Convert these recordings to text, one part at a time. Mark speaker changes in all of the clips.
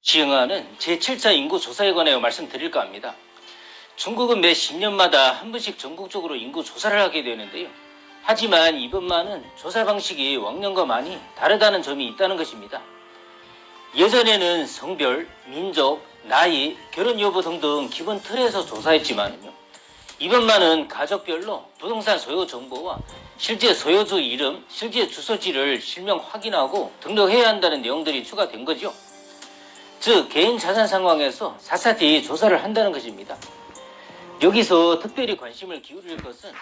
Speaker 1: 시행하는 제7차 인구조사에 관하여 말씀드릴까 합니다. 중국은 매 10년마다 한 번씩 전국적으로 인구조사를 하게 되는데요. 하지만 이번만은 조사 방식이往년과 많이 다르다는 점이 있다는 것입니다. 예전에는 성별, 민족, 나이, 결혼 여부 등등 기본 틀에서 조사했지만요. 이번만은 가족별로 부동산 소유 정보와 실제 소유주 이름, 실제 주소지를 실명 확인하고 등록해야 한다는 내용들이 추가된 거죠. 즉 개인 자산 상황에서 샅샅이 조사를 한다는 것입니다. 여기서 특별히 관심을 기울일 것은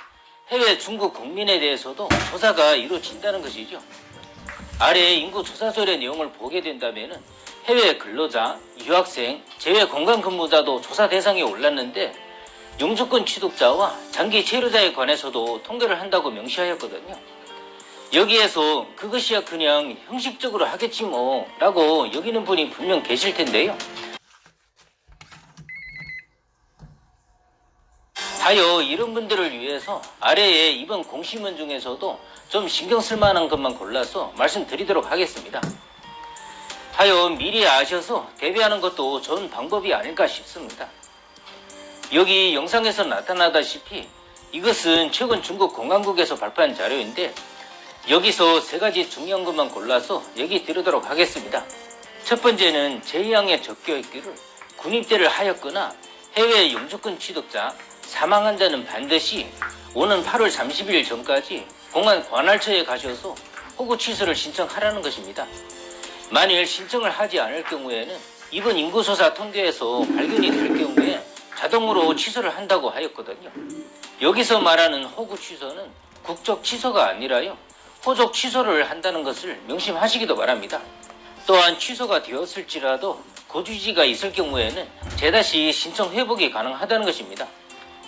Speaker 1: 해외 중국 국민에 대해서도 조사가 이루어진다는 것이죠. 아래 인구조사설의 내용을 보게 된다면 해외 근로자, 유학생, 재외 관광근무자도 조사 대상에 올랐는데 영주권 취득자와 장기 체류자에 관해서도 통계를 한다고 명시하였거든요. 여기에서 그것이야 그냥 형식적으로 하겠지 뭐 라고 여기는 분이 분명 계실 텐데요. 하여 이런 분들을 위해서 아래에 이번 공시문 중에서도 좀 신경 쓸 만한 것만 골라서 말씀드리도록 하겠습니다. 하여 미리 아셔서 대비하는 것도 좋은 방법이 아닐까 싶습니다. 여기 영상에서 나타나다시피 이것은 최근 중국 공안국에서 발표한 자료인데 여기서 세 가지 중요한 것만 골라서 얘기 드리도록 하겠습니다. 첫 번째는 제2항에 적혀있기를 군입대를 하였거나 해외 영주권 취득자, 사망한 자는 반드시 오는 8월 30일 전까지 공안 관할처에 가셔서 호구 취소를 신청하라는 것입니다. 만일 신청을 하지 않을 경우에는 이번 인구조사 통계에서 발견이 될 경우에 자동으로 취소를 한다고 하였거든요. 여기서 말하는 호구 취소는 국적 취소가 아니라요. 호적 취소를 한다는 것을 명심하시기도 바랍니다. 또한 취소가 되었을지라도 거주지가 있을 경우에는 재다시 신청 회복이 가능하다는 것입니다.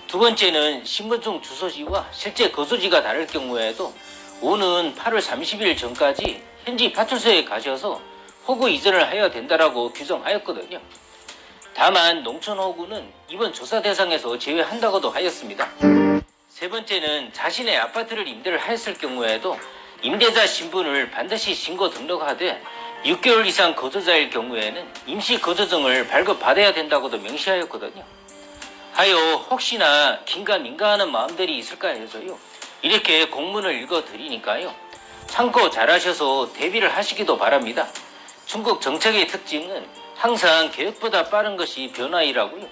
Speaker 1: 두 번째는 신분증 주소지와 실제 거주지가 다를 경우에도 오는 8월 30일 전까지 현지 파출소에 가셔서 호구 이전을 해야 된다라고 규정하였거든요. 다만 농촌 호구는 이번 조사 대상에서 제외한다고도 하였습니다. 세 번째는 자신의 아파트를 임대를 하였을 경우에도 임대자 신분을 반드시 신고 등록하되 6개월 이상 거주자일 경우에는 임시 거주증을 발급받아야 된다고도 명시하였거든요. 하여 혹시나 긴가민가하는 마음들이 있을까 해서요. 이렇게 공문을 읽어드리니까요. 참고 잘하셔서 대비를 하시기도 바랍니다. 중국 정책의 특징은 항상 계획보다 빠른 것이 변화이라고요.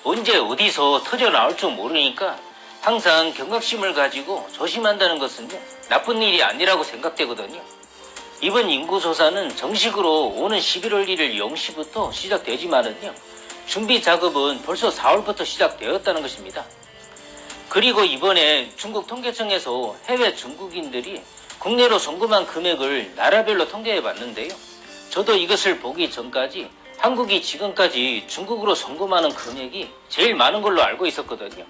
Speaker 1: 언제 어디서 터져나올 줄 모르니까 항상 경각심을 가지고 조심한다는 것은요. 나쁜 일이 아니라고 생각되거든요. 이번 인구조사는 정식으로 오는 11월 1일 0시부터 시작되지만은요. 준비 작업은 벌써 4월부터 시작되었다는 것입니다. 그리고 이번에 중국 통계청에서 해외 중국인들이 국내로 송금한 금액을 나라별로 통계해 봤는데요. 저도 이것을 보기 전까지 한국이 지금까지 중국으로 송금하는 금액이 제일 많은 걸로 알고 있었거든요.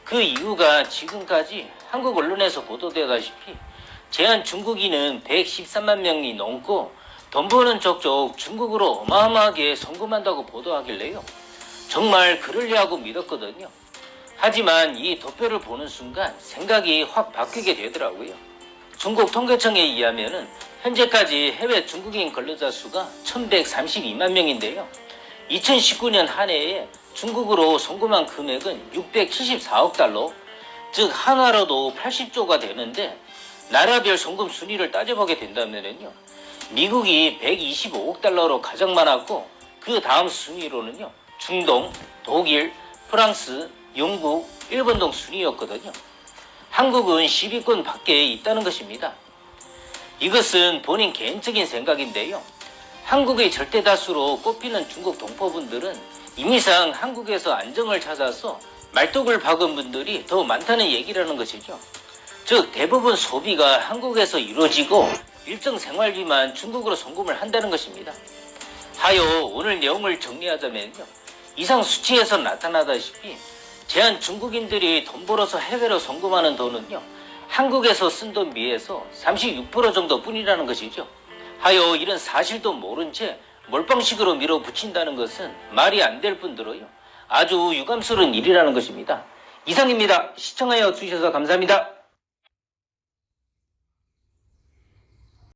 Speaker 1: 그 이유가 지금까지 한국 언론에서 보도되다시피 제한 중국인은 113만 명이 넘고 돈 버는 족족 중국으로 어마어마하게 송금한다고 보도하길래요. 정말 그럴려 하고 믿었거든요. 하지만 이 도표를 보는 순간 생각이 확 바뀌게 되더라고요. 중국 통계청에 의하면 현재까지 해외 중국인 근로자 수가 1132만 명인데요. 2019년 한 해에 중국으로 송금한 금액은 674억 달러, 즉 한화로도 80조가 되는데 나라별 송금 순위를 따져보게 된다면요. 미국이 125억 달러로 가장 많았고 그 다음 순위로는요. 중동, 독일, 프랑스, 영국, 일본 등 순위였거든요. 한국은 10위권 밖에 있다는 것입니다. 이것은 본인 개인적인 생각인데요. 한국의 절대 다수로 꼽히는 중국 동포분들은 임의상 한국에서 안정을 찾아서 말뚝을 박은 분들이 더 많다는 얘기라는 것이죠. 즉 대부분 소비가 한국에서 이루어지고 일정 생활비만 중국으로 송금을 한다는 것입니다. 하여 오늘 내용을 정리하자면요. 이상 수치에서 나타나다시피 제한 중국인들이 돈 벌어서 해외로 송금하는 돈은요. 한국에서 쓴 돈 비해서 36% 정도 뿐이라는 것이죠. 하여 이런 사실도 모른 채 몰빵식으로 밀어붙인다는 것은 말이 안 될 뿐더러요. 아주 유감스러운 일이라는 것입니다. 이상입니다. 시청하여 주셔서 감사합니다.